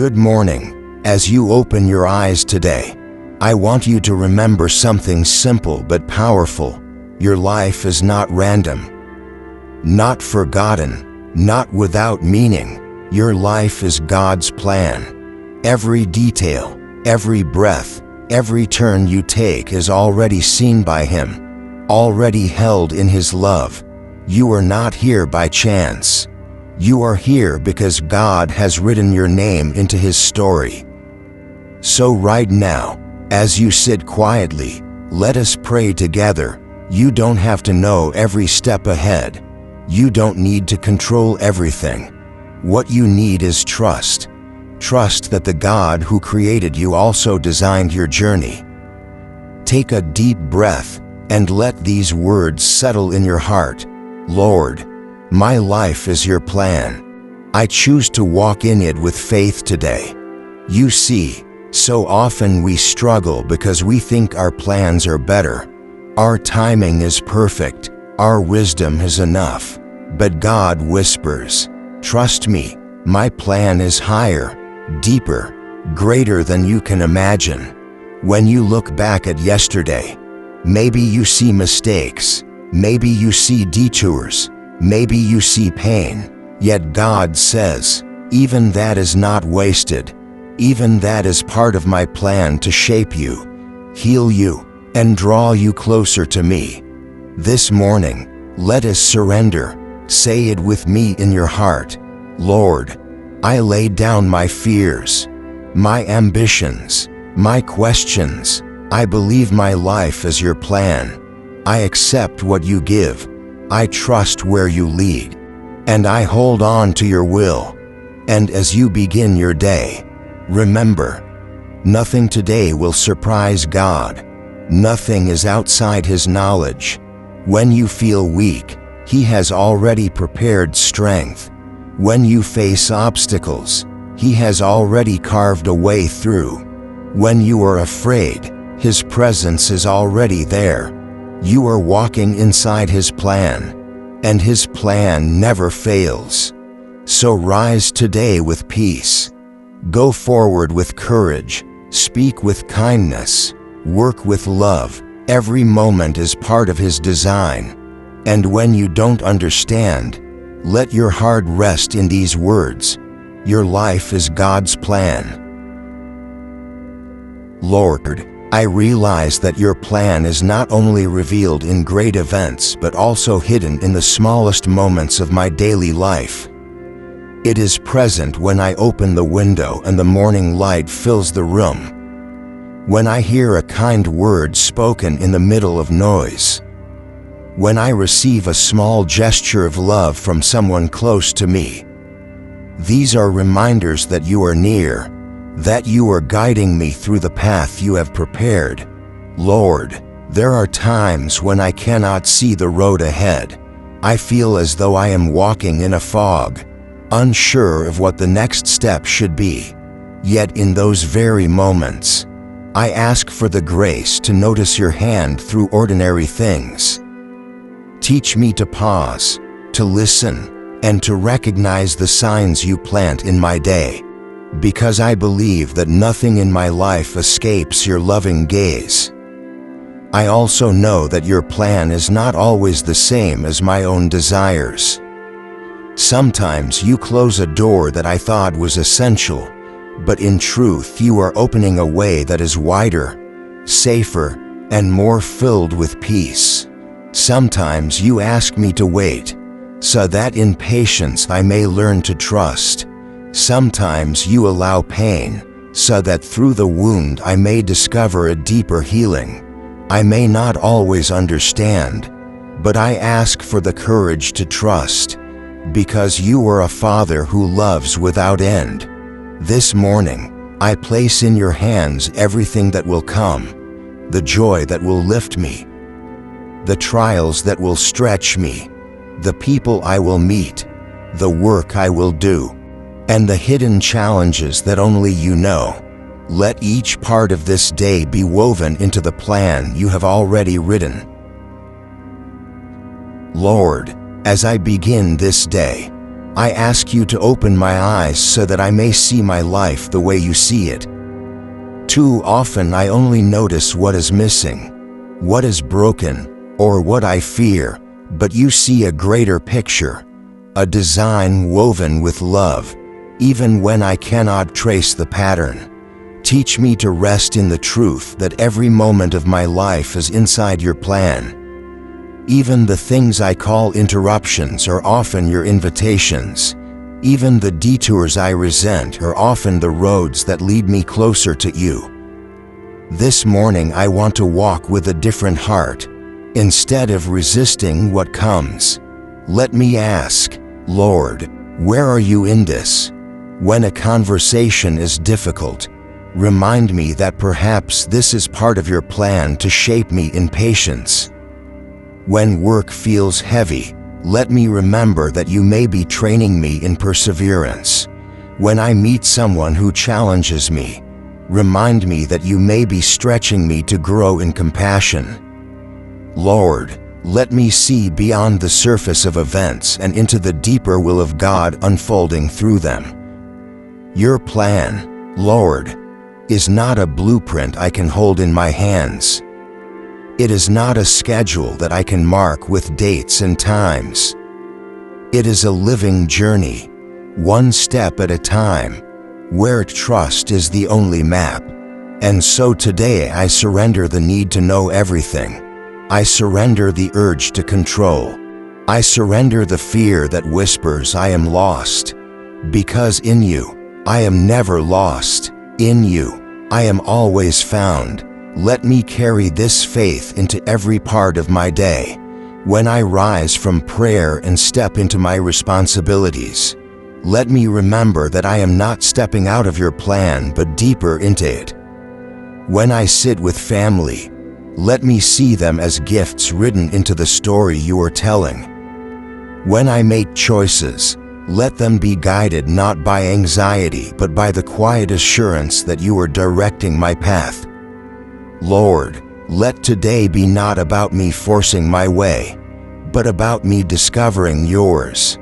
Good morning. As you open your eyes today, I want you to remember something simple but powerful. Your life is not random, not forgotten, not without meaning. Your life is God's plan. Every detail, every breath, every turn you take is already seen by Him, already held in His love. You are not here by chance. You are here because God has written your name into His story. So right now, as you sit quietly, let us pray together. You don't have to know every step ahead. You don't need to control everything. What you need is trust. Trust that the God who created you also designed your journey. Take a deep breath and let these words settle in your heart. Lord, my life is your plan. I choose to walk in it with faith today. You see, so often we struggle because we think our plans are better. Our timing is perfect. Our wisdom is enough. But God whispers, trust me, my plan is higher, deeper, greater than you can imagine. When you look back at yesterday, maybe you see mistakes, maybe you see detours, maybe you see pain, yet God says, even that is not wasted. Even that is part of my plan to shape you, heal you, and draw you closer to me. This morning, let us surrender. Say it with me in your heart. Lord, I lay down my fears, my ambitions, my questions. I believe my life is your plan. I accept what you give. I trust where you lead. And I hold on to your will. And as you begin your day, remember, nothing today will surprise God. Nothing is outside His knowledge. When you feel weak, He has already prepared strength. When you face obstacles, He has already carved a way through. When you are afraid, His presence is already there. You are walking inside His plan, and His plan never fails. So rise today with peace. Go forward with courage. Speak with kindness. Work with love. Every moment is part of His design. And when you don't understand, let your heart rest in these words. Your life is God's plan. Lord, I realize that your plan is not only revealed in great events but also hidden in the smallest moments of my daily life. It is present when I open the window and the morning light fills the room. When I hear a kind word spoken in the middle of noise. When I receive a small gesture of love from someone close to me. These are reminders that you are near, that you are guiding me through the path you have prepared. Lord, there are times when I cannot see the road ahead. I feel as though I am walking in a fog, unsure of what the next step should be. Yet in those very moments, I ask for the grace to notice your hand through ordinary things. Teach me to pause, to listen, and to recognize the signs you plant in my day, because I believe that nothing in my life escapes your loving gaze. I also know that your plan is not always the same as my own desires. Sometimes you close a door that I thought was essential, but in truth you are opening a way that is wider, safer, and more filled with peace. Sometimes you ask me to wait, so that in patience I may learn to trust. Sometimes you allow pain, so that through the wound I may discover a deeper healing. I may not always understand, but I ask for the courage to trust, because you are a Father who loves without end. This morning, I place in your hands everything that will come, the joy that will lift me, the trials that will stretch me, the people I will meet, the work I will do, and the hidden challenges that only you know. Let each part of this day be woven into the plan you have already written. Lord, as I begin this day, I ask you to open my eyes so that I may see my life the way you see it. Too often I only notice what is missing, what is broken, or what I fear, but you see a greater picture, a design woven with love, even when I cannot trace the pattern. Teach me to rest in the truth that every moment of my life is inside your plan. Even the things I call interruptions are often your invitations. Even the detours I resent are often the roads that lead me closer to you. This morning I want to walk with a different heart. Instead of resisting what comes, let me ask, Lord, where are you in this? When a conversation is difficult, remind me that perhaps this is part of your plan to shape me in patience. When work feels heavy, let me remember that you may be training me in perseverance. When I meet someone who challenges me, remind me that you may be stretching me to grow in compassion. Lord, let me see beyond the surface of events and into the deeper will of God unfolding through them. Your plan, Lord, is not a blueprint I can hold in my hands. It is not a schedule that I can mark with dates and times. It is a living journey, one step at a time, where trust is the only map. And so today I surrender the need to know everything. I surrender the urge to control. I surrender the fear that whispers I am lost. Because in you, I am never lost. In you, I am always found. Let me carry this faith into every part of my day. When I rise from prayer and step into my responsibilities, let me remember that I am not stepping out of your plan but deeper into it. When I sit with family, let me see them as gifts written into the story you are telling. When I make choices, let them be guided not by anxiety but by the quiet assurance that you are directing my path. Lord, let today be not about me forcing my way, but about me discovering yours.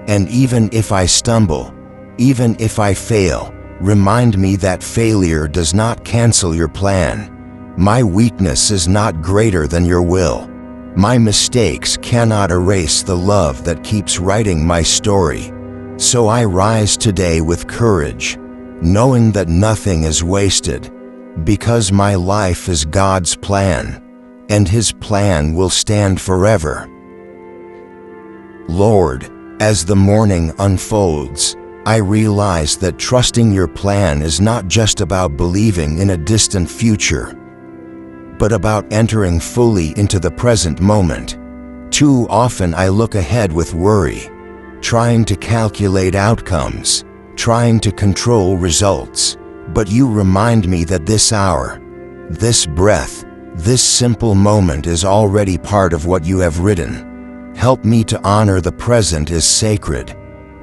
And even if I stumble, even if I fail, remind me that failure does not cancel your plan. My weakness is not greater than your will. My mistakes cannot erase the love that keeps writing my story. So I rise today with courage, knowing that nothing is wasted, because my life is God's plan, and His plan will stand forever. Lord, as the morning unfolds, I realize that trusting your plan is not just about believing in a distant future, but about entering fully into the present moment. Too often I look ahead with worry, trying to calculate outcomes, trying to control results, but you remind me that this hour, this breath, this simple moment is already part of what you have written. Help me to honor the present as sacred,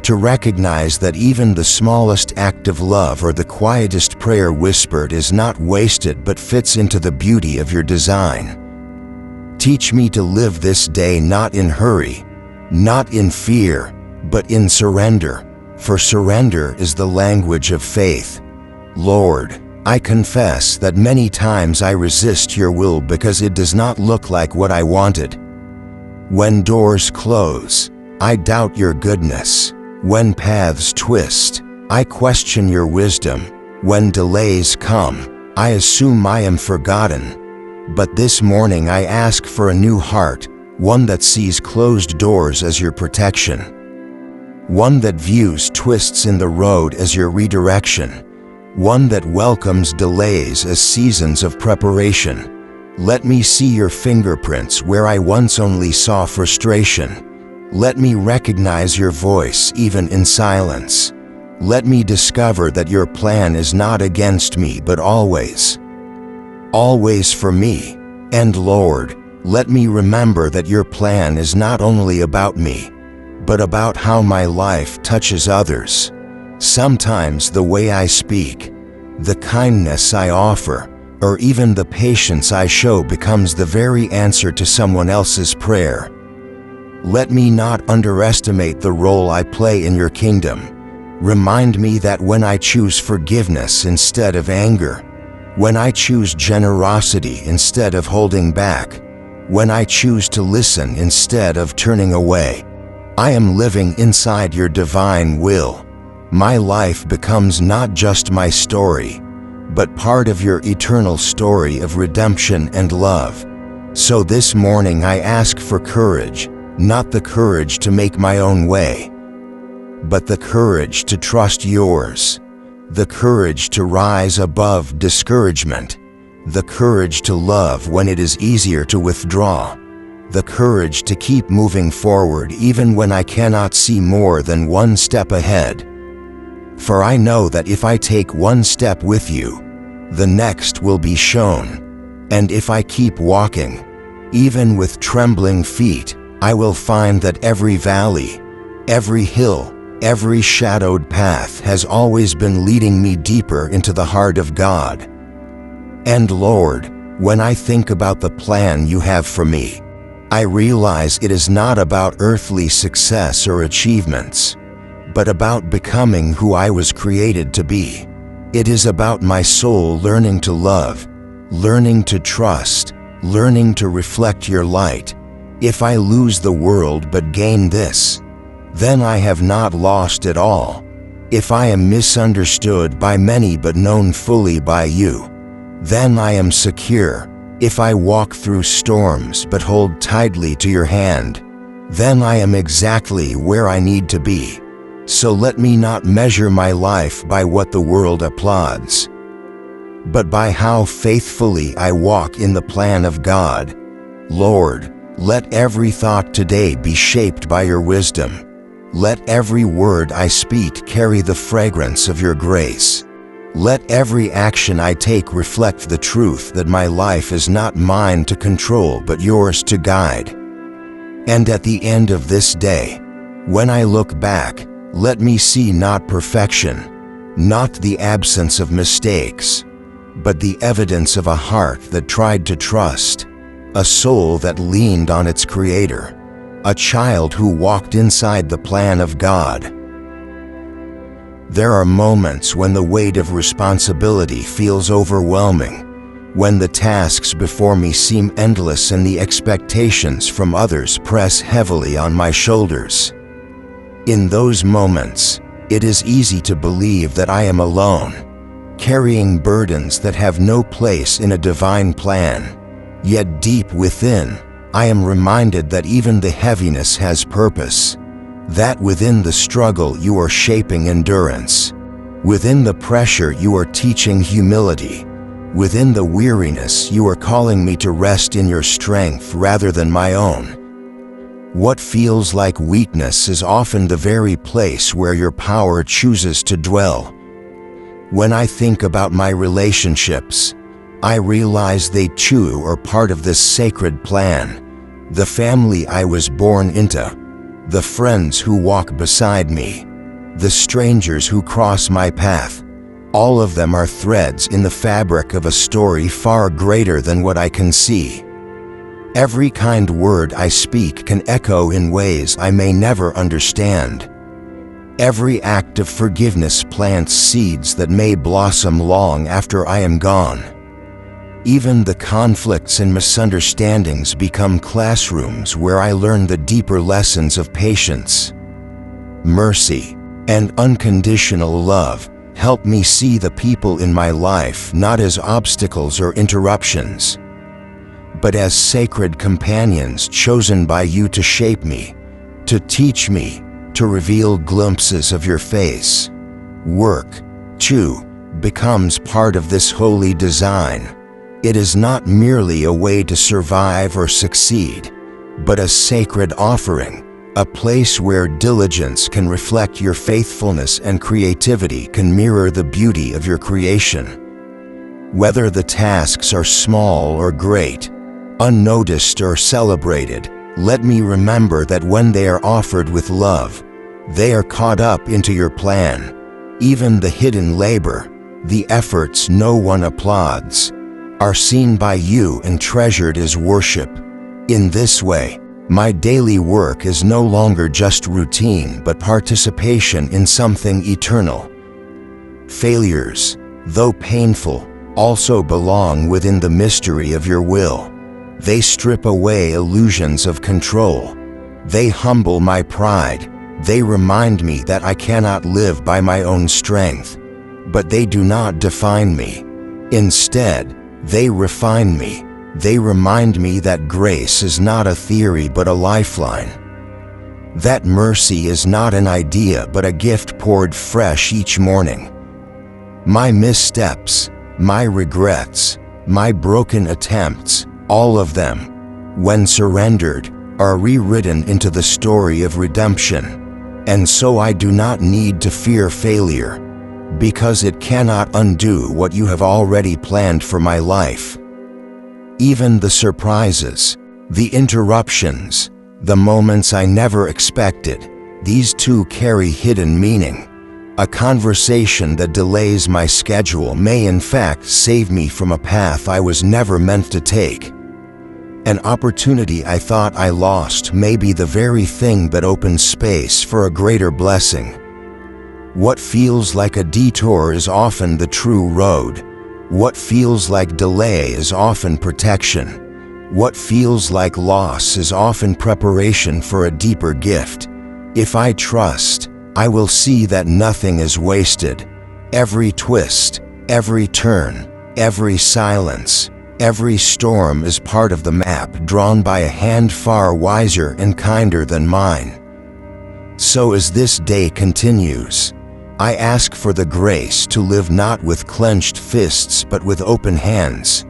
to recognize that even the smallest act of love or the quietest prayer whispered is not wasted but fits into the beauty of your design. Teach me to live this day not in hurry, not in fear, but in surrender, for surrender is the language of faith. Lord, I confess that many times I resist your will because it does not look like what I wanted. When doors close, I doubt your goodness. When paths twist, I question your wisdom. When delays come, I assume I am forgotten. But this morning I ask for a new heart, one that sees closed doors as your protection, one that views twists in the road as your redirection, one that welcomes delays as seasons of preparation. Let me see your fingerprints where I once only saw frustration. Let me recognize your voice even in silence. Let me discover that your plan is not against me but always for me. And Lord, let me remember that your plan is not only about me, but about how my life touches others. Sometimes the way I speak, the kindness I offer, or even the patience I show becomes the very answer to someone else's prayer. Let me not underestimate the role I play in your kingdom. Remind me that when I choose forgiveness instead of anger, when I choose generosity instead of holding back, when I choose to listen instead of turning away, I am living inside your divine will. My life becomes not just my story, but part of your eternal story of redemption and love. So this morning I ask for courage, not the courage to make my own way, but the courage to trust yours, the courage to rise above discouragement, the courage to love when it is easier to withdraw, the courage to keep moving forward even when I cannot see more than one step ahead. For I know that if I take one step with you, the next will be shown, and if I keep walking, even with trembling feet, I will find that every valley, every hill, every shadowed path has always been leading me deeper into the heart of God. And Lord, when I think about the plan you have for me, I realize it is not about earthly success or achievements, but about becoming who I was created to be. It is about my soul learning to love, learning to trust, learning to reflect your light. If I lose the world but gain this, then I have not lost it all. If I am misunderstood by many but known fully by you, then I am secure. If I walk through storms but hold tightly to your hand, then I am exactly where I need to be. So let me not measure my life by what the world applauds, but by how faithfully I walk in the plan of God. Lord, let every thought today be shaped by your wisdom. Let every word I speak carry the fragrance of your grace. Let every action I take reflect the truth that my life is not mine to control but yours to guide. And at the end of this day, when I look back, let me see not perfection, not the absence of mistakes, but the evidence of a heart that tried to trust, a soul that leaned on its Creator, a child who walked inside the plan of God. There are moments when the weight of responsibility feels overwhelming, when the tasks before me seem endless and the expectations from others press heavily on my shoulders. In those moments, it is easy to believe that I am alone, carrying burdens that have no place in a divine plan. Yet deep within, I am reminded that even the heaviness has purpose, that within the struggle you are shaping endurance, within the pressure you are teaching humility, within the weariness you are calling me to rest in your strength rather than my own. What feels like weakness is often the very place where your power chooses to dwell. When I think about my relationships, I realize they too are part of this sacred plan. The family I was born into, the friends who walk beside me, the strangers who cross my path, all of them are threads in the fabric of a story far greater than what I can see. Every kind word I speak can echo in ways I may never understand. Every act of forgiveness plants seeds that may blossom long after I am gone. Even the conflicts and misunderstandings become classrooms where I learn the deeper lessons of patience, mercy, and unconditional love. Help me see the people in my life not as obstacles or interruptions, but as sacred companions chosen by you to shape me, to teach me, to reveal glimpses of your face. Work, too, becomes part of this holy design. It is not merely a way to survive or succeed, but a sacred offering, a place where diligence can reflect your faithfulness and creativity can mirror the beauty of your creation. Whether the tasks are small or great, unnoticed or celebrated, let me remember that when they are offered with love, they are caught up into your plan. Even the hidden labor, the efforts no one applauds, are seen by you and treasured as worship. In this way, My daily work is no longer just routine but participation in something eternal. Failures, though painful, also belong within the mystery of your will. They strip away illusions of control. They humble my pride. They remind me that I cannot live by my own strength. But they do not define me. Instead, they refine me. They remind me that grace is not a theory but a lifeline. That mercy is not an idea but a gift poured fresh each morning. My missteps, my regrets, my broken attempts, all of them, when surrendered, are rewritten into the story of redemption. And so I do not need to fear failure, because it cannot undo what you have already planned for my life. Even the surprises, the interruptions, the moments I never expected, these too carry hidden meaning. A conversation that delays my schedule may in fact save me from a path I was never meant to take. An opportunity I thought I lost may be the very thing that opens space for a greater blessing. What feels like a detour is often the true road. What feels like delay is often protection. What feels like loss is often preparation for a deeper gift. If I trust, I will see that nothing is wasted. Every twist, every turn, every silence, every storm is part of the map drawn by a hand far wiser and kinder than mine. So as this day continues, I ask for the grace to live not with clenched fists but with open hands,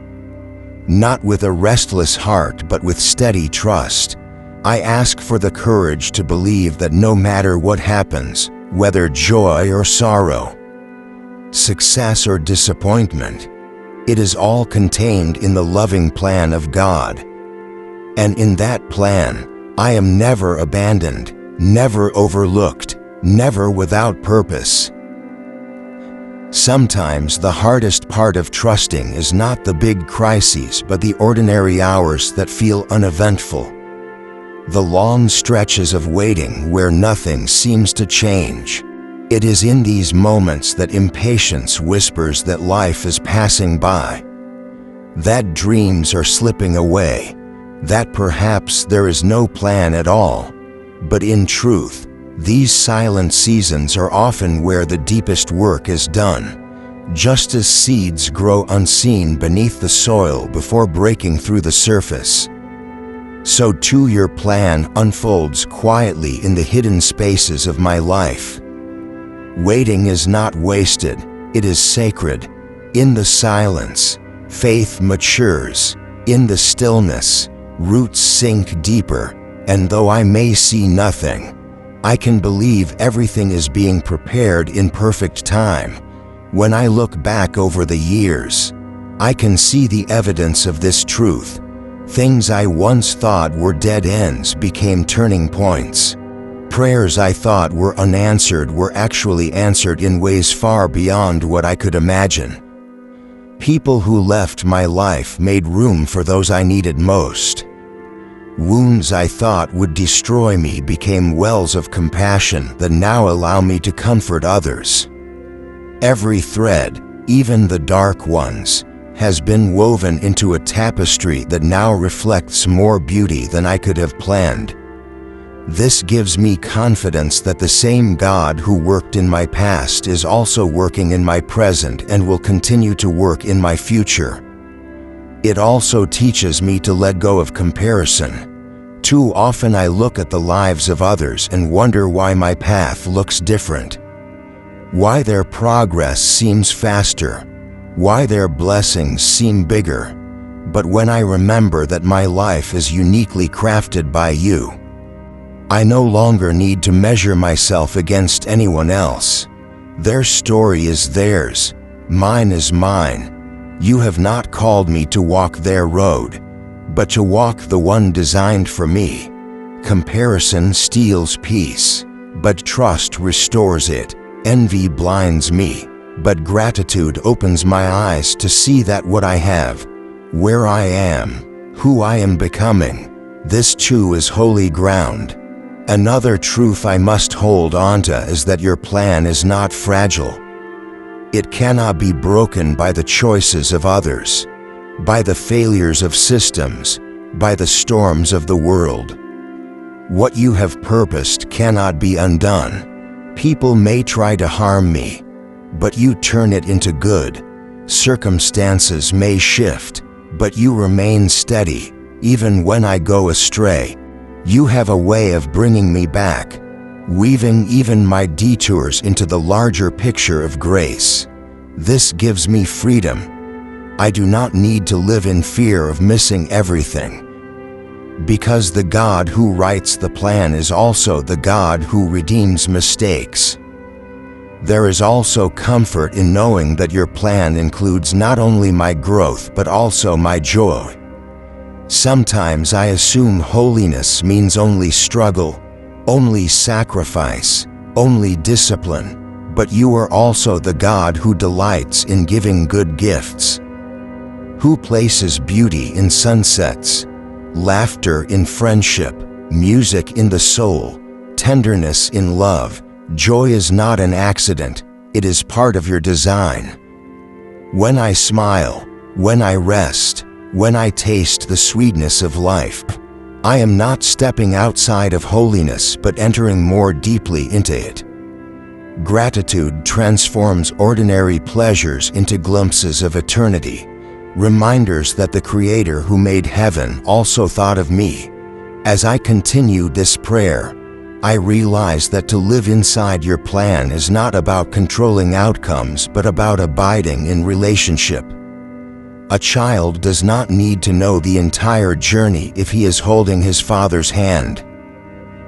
not with a restless heart but with steady trust. I ask for the courage to believe that no matter what happens, whether joy or sorrow, success or disappointment, it is all contained in the loving plan of God. And in that plan, I am never abandoned, never overlooked, never without purpose. Sometimes the hardest part of trusting is not the big crises but the ordinary hours that feel uneventful. The long stretches of waiting where nothing seems to change. It is in these moments that impatience whispers that life is passing by, that dreams are slipping away, that perhaps there is no plan at all. But in truth, these silent seasons are often where the deepest work is done, just as seeds grow unseen beneath the soil before breaking through the surface. So too your plan unfolds quietly in the hidden spaces of my life. Waiting is not wasted, it is sacred. In the silence, faith matures. In the stillness, roots sink deeper. And though I may see nothing, I can believe everything is being prepared in perfect time. When I look back over the years, I can see the evidence of this truth. Things I once thought were dead ends became turning points. Prayers I thought were unanswered were actually answered in ways far beyond what I could imagine. People who left my life made room for those I needed most. Wounds I thought would destroy me became wells of compassion that now allow me to comfort others. Every thread, even the dark ones, has been woven into a tapestry that now reflects more beauty than I could have planned. This gives me confidence that the same God who worked in my past is also working in my present and will continue to work in my future. It also teaches me to let go of comparison. Too often I look at the lives of others and wonder why my path looks different, why their progress seems faster, why their blessings seem bigger. But when I remember that my life is uniquely crafted by you, I no longer need to measure myself against anyone else. Their story is theirs, mine is mine. You have not called me to walk their road, but to walk the one designed for me. Comparison steals peace, but trust restores it. Envy blinds me, but gratitude opens my eyes to see that what I have, where I am, who I am becoming, This too is holy ground. Another truth I must hold onto is that your plan is not fragile. It cannot be broken by the choices of others, by the failures of systems, by the storms of the world. What you have purposed cannot be undone. People may try to harm me, but you turn it into good. Circumstances may shift, but you remain steady. Even when I go astray, you have a way of bringing me back, weaving even my detours into the larger picture of grace. This gives me freedom. I do not need to live in fear of missing everything, because the God who writes the plan is also the God who redeems mistakes. There is also comfort in knowing that your plan includes not only my growth but also my joy. Sometimes I assume holiness means only struggle, only sacrifice, only discipline, but you are also the God who delights in giving good gifts, who places beauty in sunsets, laughter in friendship, music in the soul, tenderness in love. Joy is not an accident, it is part of your design. When I smile, when I rest, when I taste the sweetness of life, I am not stepping outside of holiness but entering more deeply into it. Gratitude transforms ordinary pleasures into glimpses of eternity, reminders that the Creator who made heaven also thought of me. As I continue this prayer, I realize that to live inside your plan is not about controlling outcomes but about abiding in relationship. A child does not need to know the entire journey if he is holding his father's hand.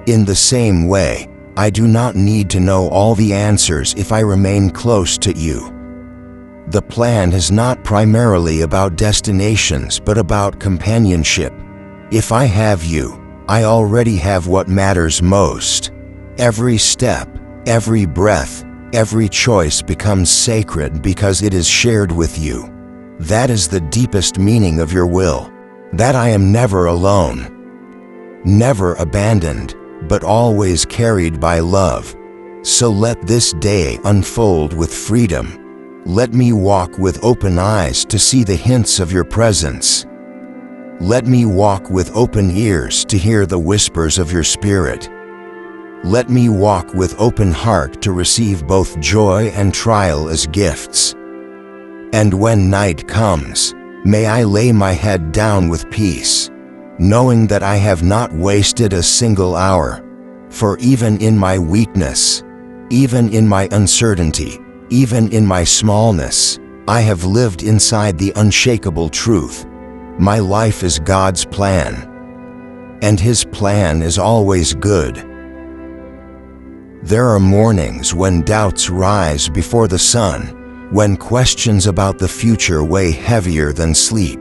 In the same way, I do not need to know all the answers if I remain close to you. The plan is not primarily about destinations but about companionship. If I have you, I already have what matters most. Every step, every breath, every choice becomes sacred because it is shared with you. That is the deepest meaning of your will, that I am never alone, never abandoned, but always carried by love. So let this day unfold with freedom. Let me walk with open eyes to see the hints of your presence. Let me walk with open ears to hear the whispers of your spirit. Let me walk with open heart to receive both joy and trial as gifts. And when night comes, may I lay my head down with peace, knowing that I have not wasted a single hour. For even in my weakness, even in my uncertainty, even in my smallness, I have lived inside the unshakable truth. My life is God's plan, and His plan is always good. There are mornings when doubts rise before the sun, when questions about the future weigh heavier than sleep,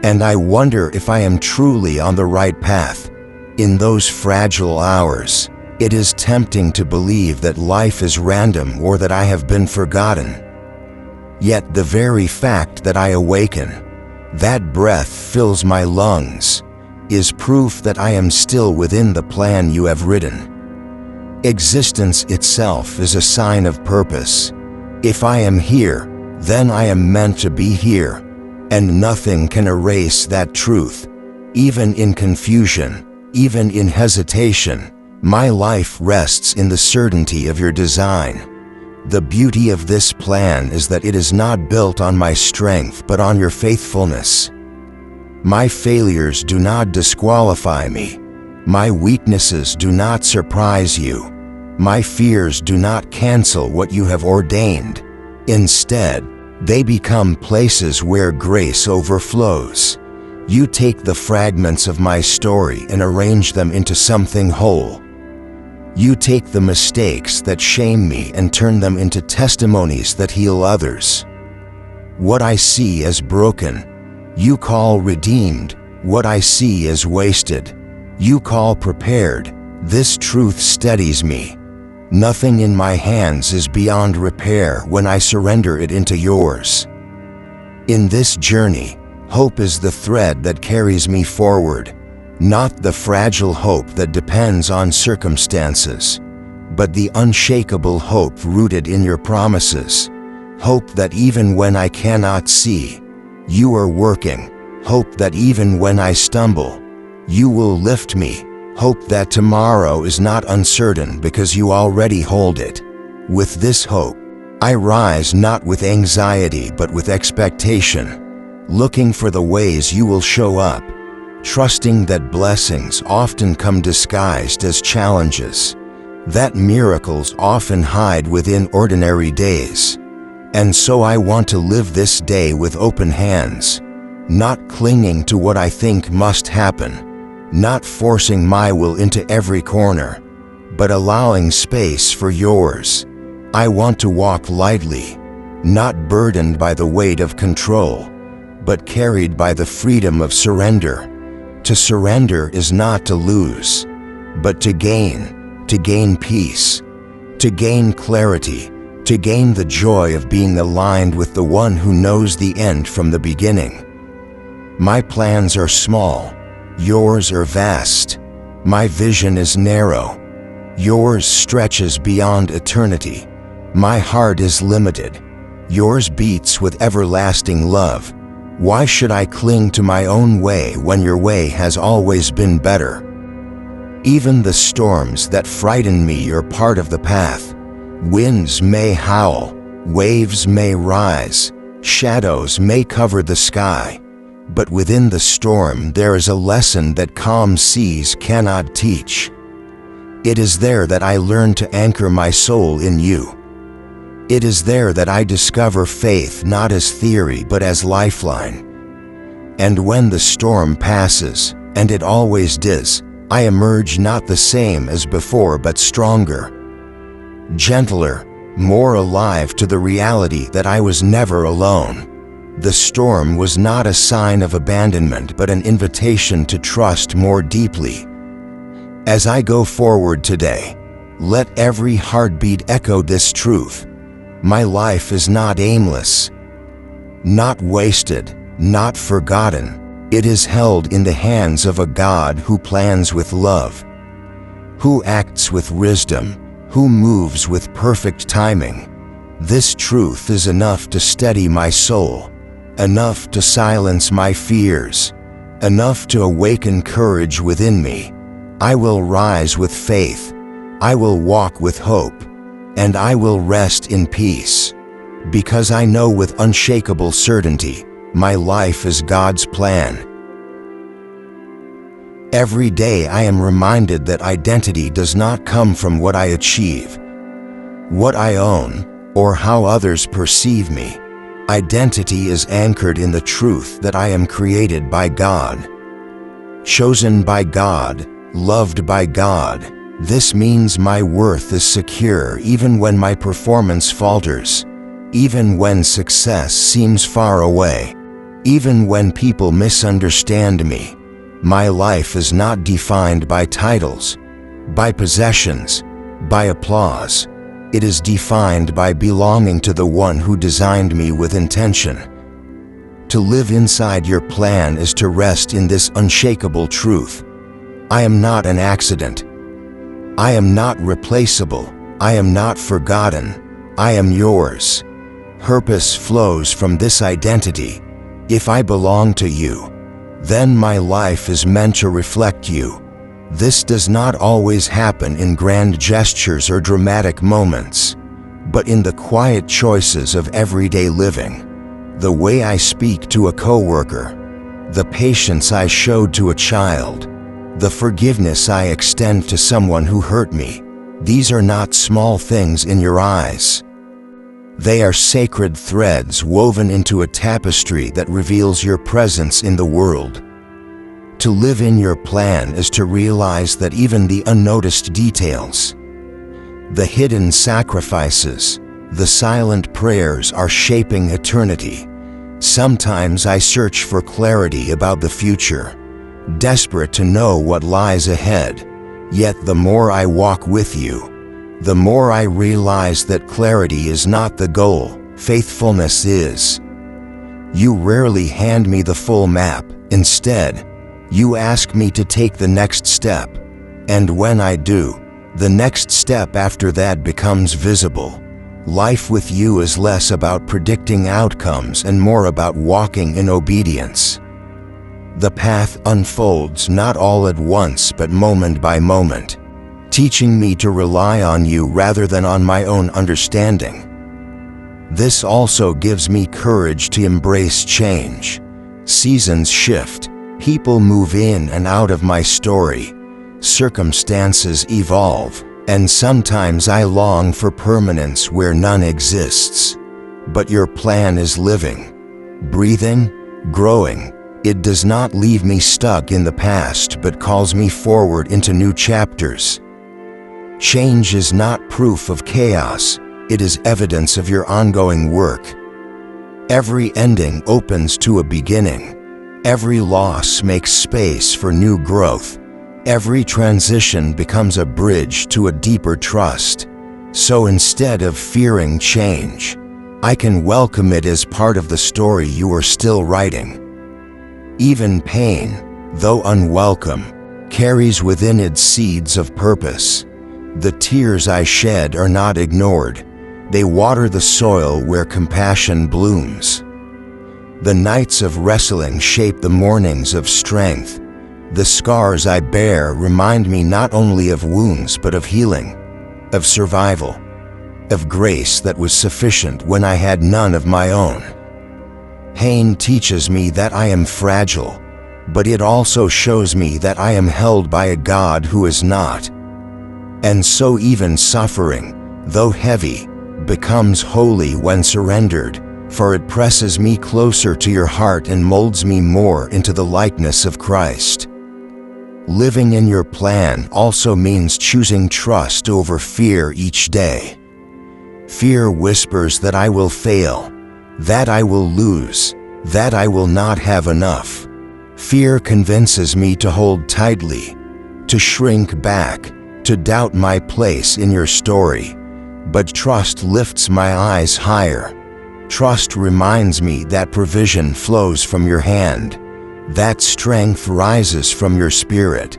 and I wonder if I am truly on the right path. In those fragile hours, it is tempting to believe that life is random or that I have been forgotten. Yet the very fact that I awaken, that breath fills my lungs, is proof that I am still within the plan you have written. Existence itself is a sign of purpose. If I am here, then I am meant to be here, and nothing can erase that truth. Even in confusion, even in hesitation, my life rests in the certainty of your design. The beauty of this plan is that it is not built on my strength but on your faithfulness. My failures do not disqualify me. My weaknesses do not surprise you. My fears do not cancel what you have ordained. Instead, they become places where grace overflows. You take the fragments of my story and arrange them into something whole. You take the mistakes that shame me and turn them into testimonies that heal others. What I see as broken, you call redeemed. What I see as wasted, you call prepared. This truth steadies me. Nothing in my hands is beyond repair when I surrender it into yours. In this journey, hope is the thread that carries me forward. not the fragile hope that depends on circumstances, but the unshakable hope rooted in your promises. Hope that even when I cannot see, you are working. Hope that even when I stumble, you will lift me. Hope that tomorrow is not uncertain because you already hold it. With this hope, I rise not with anxiety but with expectation, looking for the ways you will show up, trusting that blessings often come disguised as challenges, that miracles often hide within ordinary days. And so I want to live this day with open hands, not clinging to what I think must happen, not forcing my will into every corner, but allowing space for yours. I want to walk lightly, not burdened by the weight of control, but carried by the freedom of surrender. To surrender is not to lose, but to gain peace, to gain clarity, to gain the joy of being aligned with the one who knows the end from the beginning. My plans are small, yours are vast. My vision is narrow, yours stretches beyond eternity. My heart is limited, yours beats with everlasting love. Why should I cling to my own way when your way has always been better? Even the storms that frighten me are part of the path. Winds may howl, waves may rise, shadows may cover the sky, but within the storm there is a lesson that calm seas cannot teach. It is there that I learn to anchor my soul in you. It is there that I discover faith not as theory but as lifeline. And when the storm passes, and it always does, I emerge not the same as before but stronger, gentler, more alive to the reality that I was never alone. The storm was not a sign of abandonment but an invitation to trust more deeply. As I go forward today, let every heartbeat echo this truth. My life is not aimless, not wasted, not forgotten. It is held in the hands of a God who plans with love, who acts with wisdom, who moves with perfect timing. This truth is enough to steady my soul, enough to silence my fears, enough to awaken courage within me. I will rise with faith, I will walk with hope, and I will rest in peace, because I know with unshakable certainty, my life is God's plan. Every day I am reminded that identity does not come from what I achieve, what I own, or how others perceive me. Identity is anchored in the truth that I am created by God, chosen by God, loved by God. This means my worth is secure even when my performance falters, even when success seems far away, even when people misunderstand me. My life is not defined by titles, by possessions, by applause. It is defined by belonging to the one who designed me with intention. To live inside your plan is to rest in this unshakable truth. I am not an accident. I am not replaceable. I am not forgotten. I am yours. Purpose flows from this identity. If I belong to you, then my life is meant to reflect you. This does not always happen in grand gestures or dramatic moments, but in the quiet choices of everyday living. The way I speak to a coworker, the patience I showed to a child, the forgiveness I extend to someone who hurt me. These are not small things in your eyes. They are sacred threads woven into a tapestry that reveals your presence in the world. To live in your plan is to realize that even the unnoticed details, the hidden sacrifices, the silent prayers are shaping eternity. Sometimes I search for clarity about the future, desperate to know what lies ahead. Yet the more I walk with you, the more I realize that clarity is not the goal, faithfulness is. You rarely hand me the full map. Instead, You ask me to take the next step, and when I do, the next step after that becomes visible. Life with you is less about predicting outcomes and more about walking in obedience. The path unfolds not all at once but moment by moment, teaching me to rely on you rather than on my own understanding. This also gives me courage to embrace change. Seasons shift, people move in and out of my story, circumstances evolve, and sometimes I long for permanence where none exists. But your plan is living, breathing, growing. It does not leave me stuck in the past but calls me forward into new chapters. Change is not proof of chaos, it is evidence of your ongoing work. Every ending opens to a beginning. Every loss makes space for new growth. Every transition becomes a bridge to a deeper trust. So instead of fearing change, I can welcome it as part of the story you are still writing. Even pain, though unwelcome, carries within it seeds of purpose. The tears I shed are not ignored. They water the soil where compassion blooms. The nights of wrestling shape the mornings of strength. The scars I bear remind me not only of wounds but of healing, of survival, of grace that was sufficient when I had none of my own. Pain teaches me that I am fragile, but it also shows me that I am held by a God who is not. And so even suffering, though heavy, becomes holy when surrendered, for it presses me closer to your heart and molds me more into the likeness of Christ. Living in your plan also means choosing trust over fear each day. Fear whispers that I will fail, that I will lose, that I will not have enough. Fear convinces me to hold tightly, to shrink back, to doubt my place in your story. But trust lifts my eyes higher. Trust reminds me that provision flows from your hand, that strength rises from your spirit,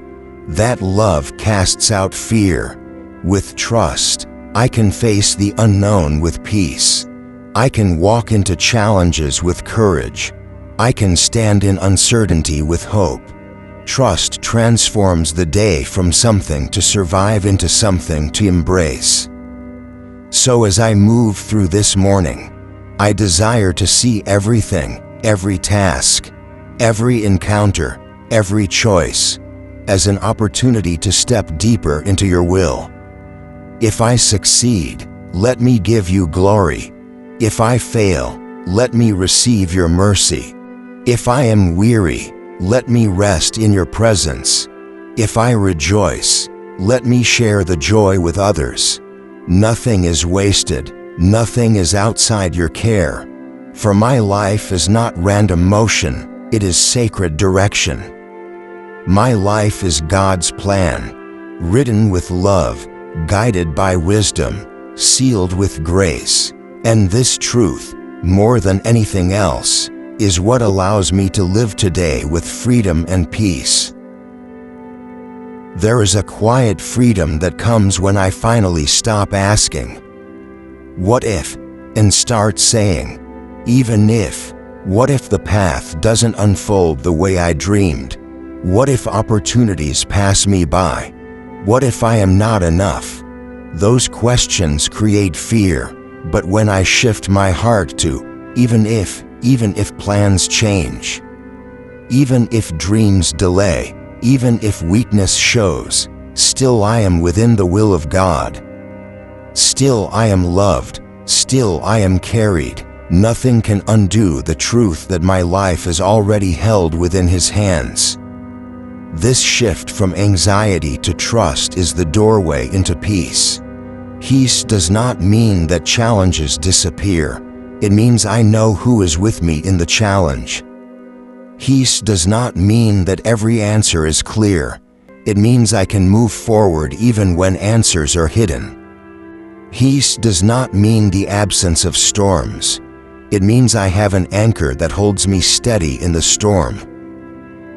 that love casts out fear. With trust, I can face the unknown with peace. I can walk into challenges with courage. I can stand in uncertainty with hope. Trust transforms the day from something to survive into something to embrace. So as I move through this morning, I desire to see everything, every task, every encounter, every choice, as an opportunity to step deeper into your will. If I succeed, let me give you glory. If I fail, let me receive your mercy. If I am weary, let me rest in your presence. If I rejoice, let me share the joy with others. Nothing is wasted, nothing is outside your care. For my life is not random motion, it is sacred direction. My life is God's plan, written with love, guided by wisdom, sealed with grace. And this truth, more than anything else, is what allows me to live today with freedom and peace. There is a quiet freedom that comes when I finally stop asking, "What if?" and start saying, "Even if." What if the path doesn't unfold the way I dreamed? What if opportunities pass me by? What if I am not enough? Those questions create fear, but when I shift my heart to, even if plans change, even if dreams delay, even if weakness shows, still I am within the will of God. Still I am loved, still I am carried. Nothing can undo the truth that my life is already held within His hands. This shift from anxiety to trust is the doorway into peace. Peace does not mean that challenges disappear. It means I know who is with me in the challenge. Peace does not mean that every answer is clear. It means I can move forward even when answers are hidden. Peace does not mean the absence of storms. It means I have an anchor that holds me steady in the storm.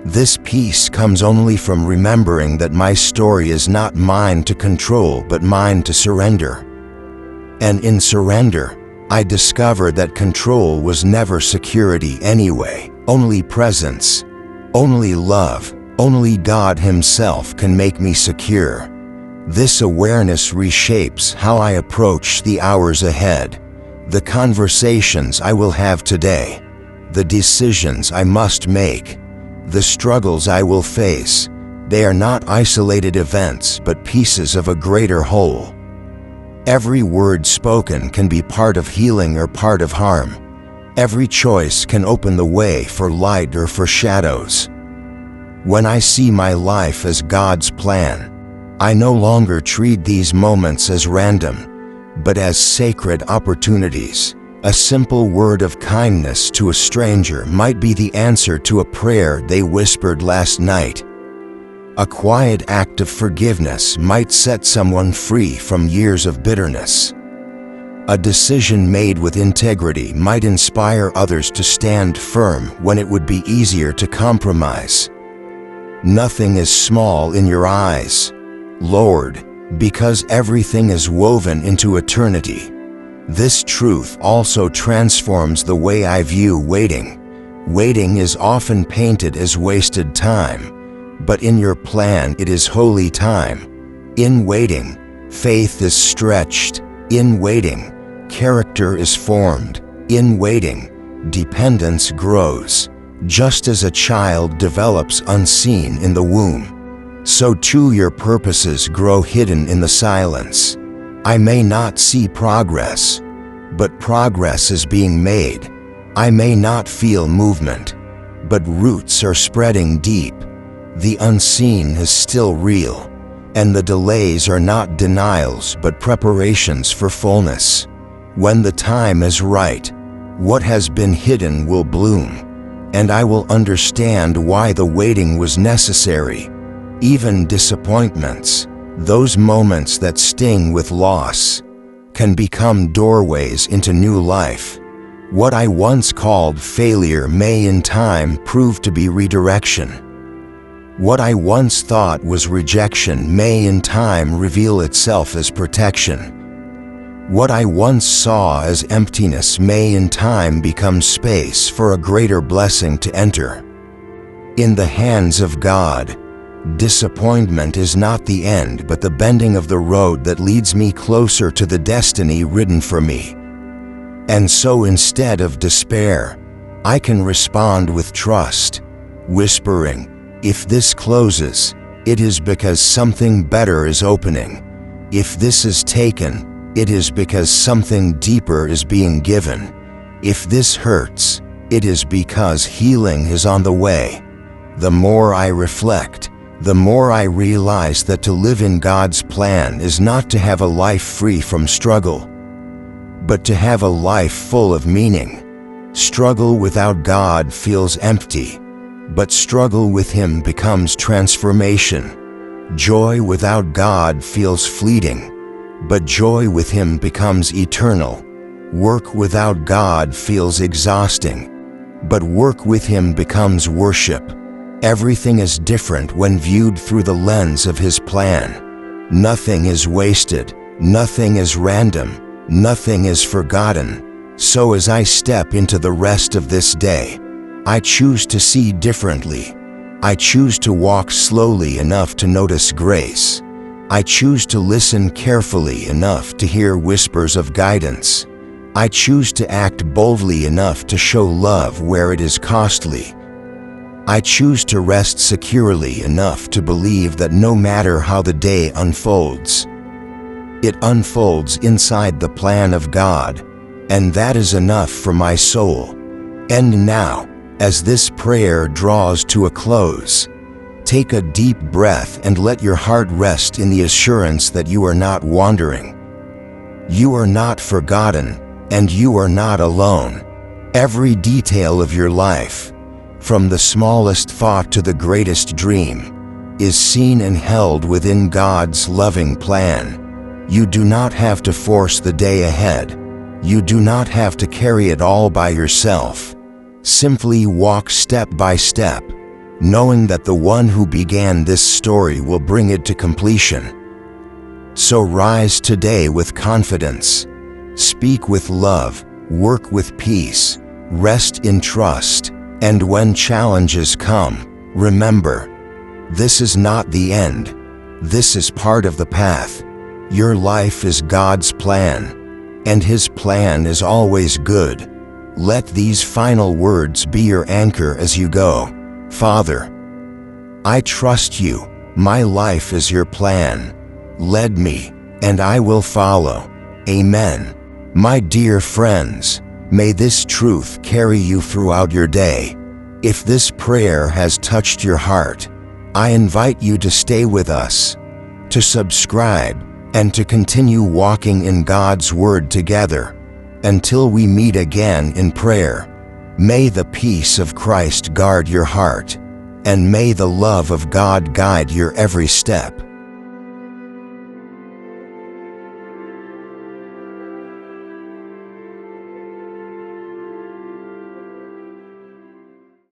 This peace comes only from remembering that my story is not mine to control but mine to surrender. And in surrender, I discovered that control was never security anyway. Only presence, only love, only God Himself can make me secure. This awareness reshapes how I approach the hours ahead, the conversations I will have today, the decisions I must make, the struggles I will face. They are not isolated events but pieces of a greater whole. Every word spoken can be part of healing or part of harm. Every choice can open the way for light or for shadows. When I see my life as God's plan, I no longer treat these moments as random, but as sacred opportunities. A simple word of kindness to a stranger might be the answer to a prayer they whispered last night. A quiet act of forgiveness might set someone free from years of bitterness. A decision made with integrity might inspire others to stand firm when it would be easier to compromise. Nothing is small in your eyes, Lord, because everything is woven into eternity. This truth also transforms the way I view waiting. Waiting is often painted as wasted time, but in your plan it is holy time. In waiting, faith is stretched. In waiting, character is formed. In waiting, dependence grows. Just as a child develops unseen in the womb, so too your purposes grow hidden in the silence. I may not see progress, but progress is being made. I may not feel movement, but roots are spreading deep. The unseen is still real, and the delays are not denials but preparations for fullness. When the time is right, what has been hidden will bloom, and I will understand why the waiting was necessary. Even disappointments, those moments that sting with loss, can become doorways into new life. What I once called failure may in time prove to be redirection. What I once thought was rejection may in time reveal itself as protection. What I once saw as emptiness may in time become space for a greater blessing to enter. In the hands of God, disappointment is not the end but the bending of the road that leads me closer to the destiny written for me. And so instead of despair, I can respond with trust, whispering, if this closes, it is because something better is opening. If this is taken, it is because something deeper is being given. If this hurts, it is because healing is on the way. The more I reflect, the more I realize that to live in God's plan is not to have a life free from struggle, but to have a life full of meaning. Struggle without God feels empty, but struggle with Him becomes transformation. Joy without God feels fleeting, but joy with Him becomes eternal. Work without God feels exhausting, but work with Him becomes worship. Everything is different when viewed through the lens of His plan. Nothing is wasted, nothing is random, nothing is forgotten. So as I step into the rest of this day, I choose to see differently. I choose to walk slowly enough to notice grace. I choose to listen carefully enough to hear whispers of guidance. I choose to act boldly enough to show love where it is costly. I choose to rest securely enough to believe that no matter how the day unfolds, it unfolds inside the plan of God, and that is enough for my soul. And now, as this prayer draws to a close, take a deep breath and let your heart rest in the assurance that you are not wandering. You are not forgotten, and you are not alone. Every detail of your life, from the smallest thought to the greatest dream, is seen and held within God's loving plan. You do not have to force the day ahead. You do not have to carry it all by yourself. Simply walk step by step, knowing that the one who began this story will bring it to completion. So rise today with confidence. Speak with love, work with peace, rest in trust, and when challenges come, remember, this is not the end. This is part of the path. Your life is God's plan, and His plan is always good. Let these final words be your anchor as you go. Father, I trust you. My life is your plan. Lead me, and I will follow. Amen. My dear friends, may this truth carry you throughout your day. If this prayer has touched your heart, I invite you to stay with us, to subscribe, and to continue walking in God's Word together. Until we meet again in prayer, may the peace of Christ guard your heart, and may the love of God guide your every step.